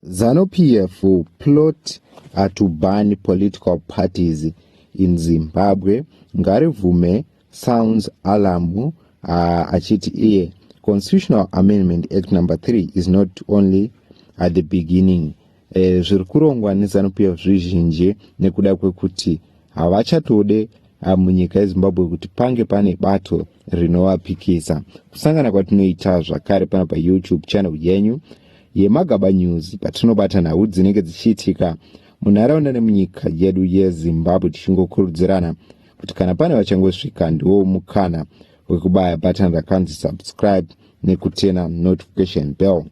ZanuPF plot to ban political parties in Zimbabwe. Ngarivhume sounds alarm achiti Constitutional Amendment Act number 3 is not only at the beginning. Zviri kurongwa neZanuPF zvizhinji nekuda kwekuti havachatode munyika yeZimbabwe kuti pange pane bato rinovapikisa. Kusangana kwatinoita zvakare pana pa YouTube channel yenyu yeMagaba News patinobata nhau dzinenge dzichiitika munharaunda nemunyika yedu yeZimbabwe, tichingokurudzirana kuti kana pane vachangosvika ndiwo mukana wekubaya button rakanzi subscribe nekutena notification bell.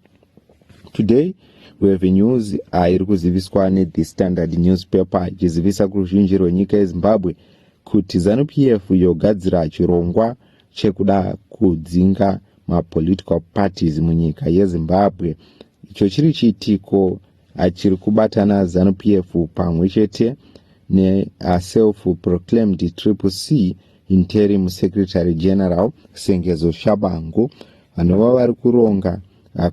Today we have a news iri kuziviswa neThe Standard newspaper ichizivisa kuruzhinji rwenyika yeZimbabwe kuti ZanuPF yogadzira chirongwa chekuda kudzinga mapolitical parties munyika yeZimbabwe. Icho chiri chiitiko chiri kubatana ZanuPF pamwe chete self-proclaimed CCC interim secretary general Sengezo Shabangu, vanova vari kuronga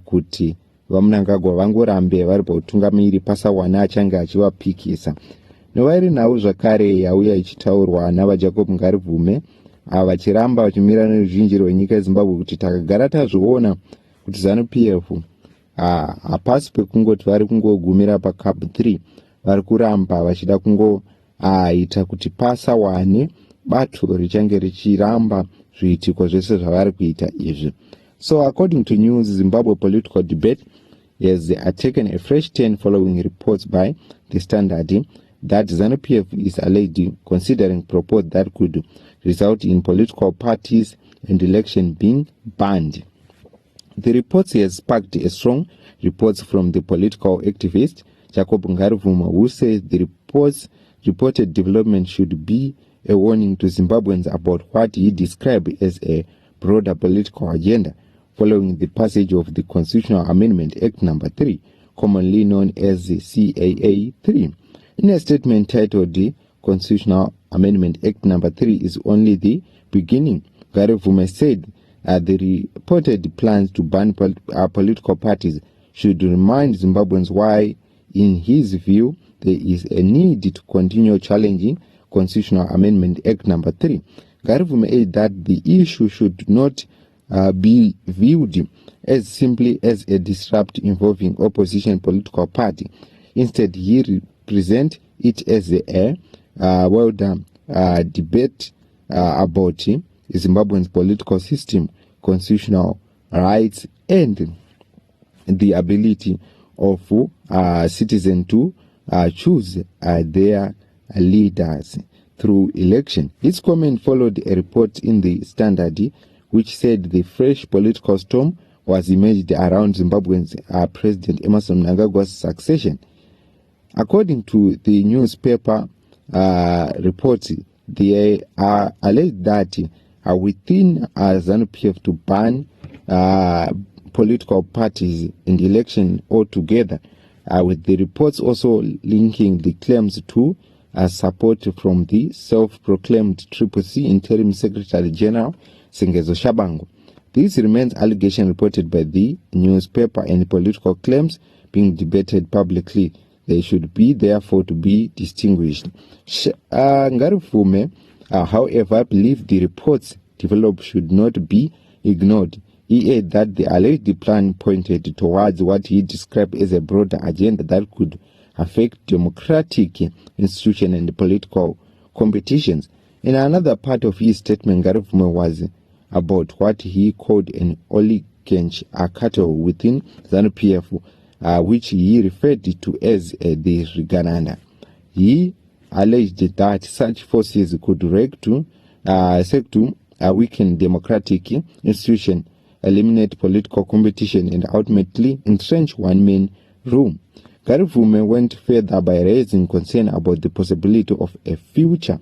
kuti vamunangagwa vangorambe vari pautungamiri pasawana achange achivapikisa. Novairi nhau zvakare yauya ichitaurwa navaJacob Ngarivhume vachiramba vachimira neruzhinji rwenyika yeZimbabwe kuti takagara tazviona kuti ZanuPF hapasi pekungoti vari kungogumira paCAB 3, vari kuramba vachida kungoita kuti pasawane bato richange richiramba zviitiko zvese zvavari kuita izvi. So according to news, Zimbabwe political debate has taken a fresh turn following reports by The Standard that ZanuPF is alleged considering proposals that could result in political parties and election being banned. The reports has sparked a strong reports from the political activist Jacob Ngarivhume, who says the reported development should be a warning to Zimbabweans about what he described as a broader political agenda following the passage of the Constitutional Amendment Act number 3, commonly known as the CAA 3. In a statement titled "The Constitutional Amendment Act number 3 is only the beginning," Ngarivhume said the reported plans to ban political parties should remind Zimbabweans why, in his view, there is a need to continue challenging Constitutional Amendment Act number 3. Ngarivhume added that the issue should not be viewed as simply as a disrupt involving opposition political party. Instead, he represents it as a debate about Zimbabwe's political system, constitutional rights, and the ability of citizens to choose their leaders through election. His comment followed a report in The Standard which said the fresh political storm was emerged around Zimbabwe's President Emmerson Mnangagwa's succession. According to the newspaper reports, they are alleged that within ZanuPF to ban political parties in the election altogether, with the reports also linking the claims to support from the self-proclaimed CCC interim secretary general Sengezo Shabangu. This remains allegation reported by the newspaper and political claims being debated publicly. They should be therefore to be distinguished. Ngarivhume, however, believed the reports developed should not be ignored. He added that the alleged plan pointed towards what he described as a broader agenda that could affect democratic institutions and political competitions. In another part of his statement, Ngarivhume was about what he called an oligarch cartel within ZanuPF, which he referred to as the Rigananda. He alleged that such forces could seek to weaken democratic institutions, eliminate political competition, and ultimately entrench one-man rule. Ngarivhume went further by raising concern about the possibility of a future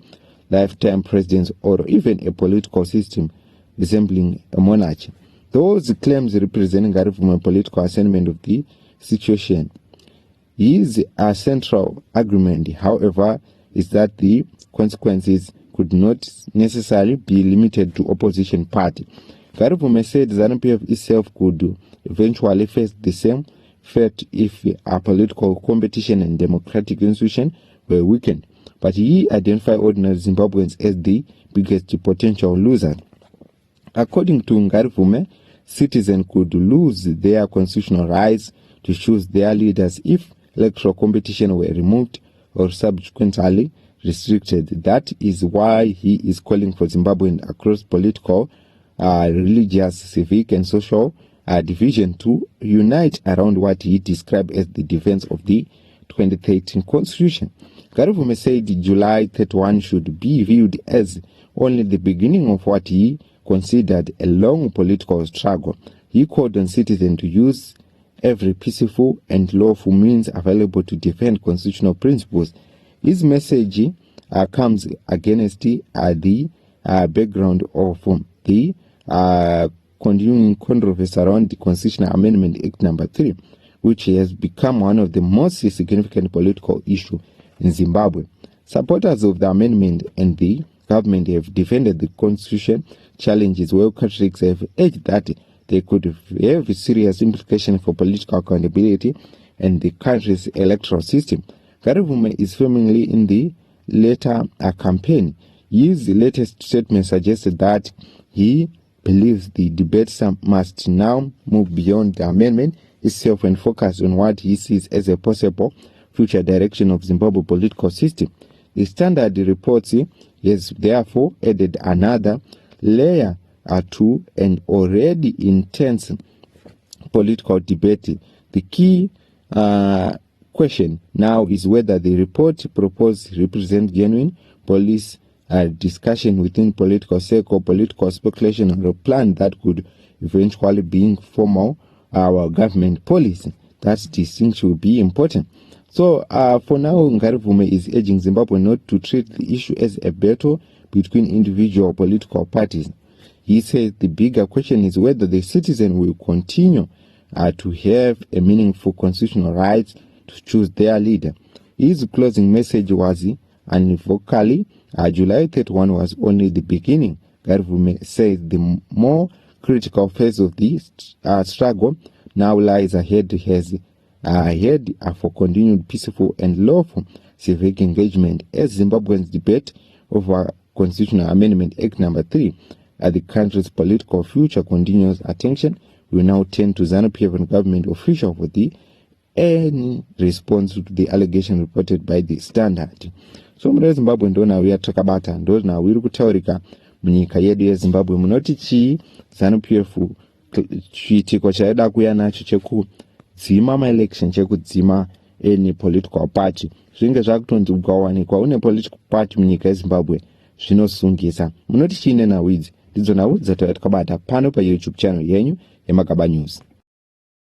lifetime president or even a political system resembling a monarchy. Those claims represent Ngarivhume's political assessment of the situation. His central argument, however, is that the consequences could not necessarily be limited to opposition party. Ngarivhume said ZanuPF itself could eventually face the same felt if a political competition and democratic institution were weakened. But he identified ordinary Zimbabweans as the biggest potential losers. According to Ngarivhume, citizens could lose their constitutional rights to choose their leaders if electoral competition were removed or subsequently restricted. That is why he is calling for Zimbabweans across political, religious, civic, and social division to unite around what he described as the defense of the 2013 Constitution. Ngarivhume said July 31 should be viewed as only the beginning of what he considered a long political struggle. He called on citizens to use every peaceful and lawful means available to defend constitutional principles. His message comes against the background of the continuing controversy around the Constitutional Amendment Act No. 3, which has become one of the most significant political issues in Zimbabwe. Supporters of the amendment and the government have defended the constitution challenges, while critics have urged that they could have serious implications for political accountability and the country's electoral system. Ngarivhume is firmly in the latter campaign. His latest statement suggested that he believes the debate must now move beyond the amendment itself and focus on what he sees as a possible future direction of Zimbabwe political system. The Standard reports has therefore added another layer to an already intense political debate. The key question now is whether the report proposed represent genuine police discussion within political circle, political speculation, or a plan that could eventually be formal our government policy. That distinction will be important. So for now, Ngarivhume is urging Zimbabwe not to treat the issue as a battle between individual political parties. He says the bigger question is whether the citizen will continue to have a meaningful constitutional right to choose their leader. His closing message was unequivocally, July 31 was only the beginning. Ngarivhume says the more critical phase of the struggle now lies ahead for continued peaceful and lawful civic engagement as Zimbabweans debate over Constitutional Amendment Act No. 3 at the country's political future continues. Attention will now turn to ZanuPF and government officials for any response to the allegation reported by the Standard. So mune Zimbabwe ndo nawo yatakabata ndo nawo iri kutaurika munyika yedu yeZimbabwe. Munoti chii ZanuPF chiitiko chaida kuya nacho chekudzima maelection, chekudzima any political party. Zvinge zvakutonzi ukawanikwa une political party munyika yeZimbabwe zvinosungisa. Munoti chiine nawo idzi ndidzo nawo dzatauya takabata pano pa YouTube channel yenyu yeMagaba News.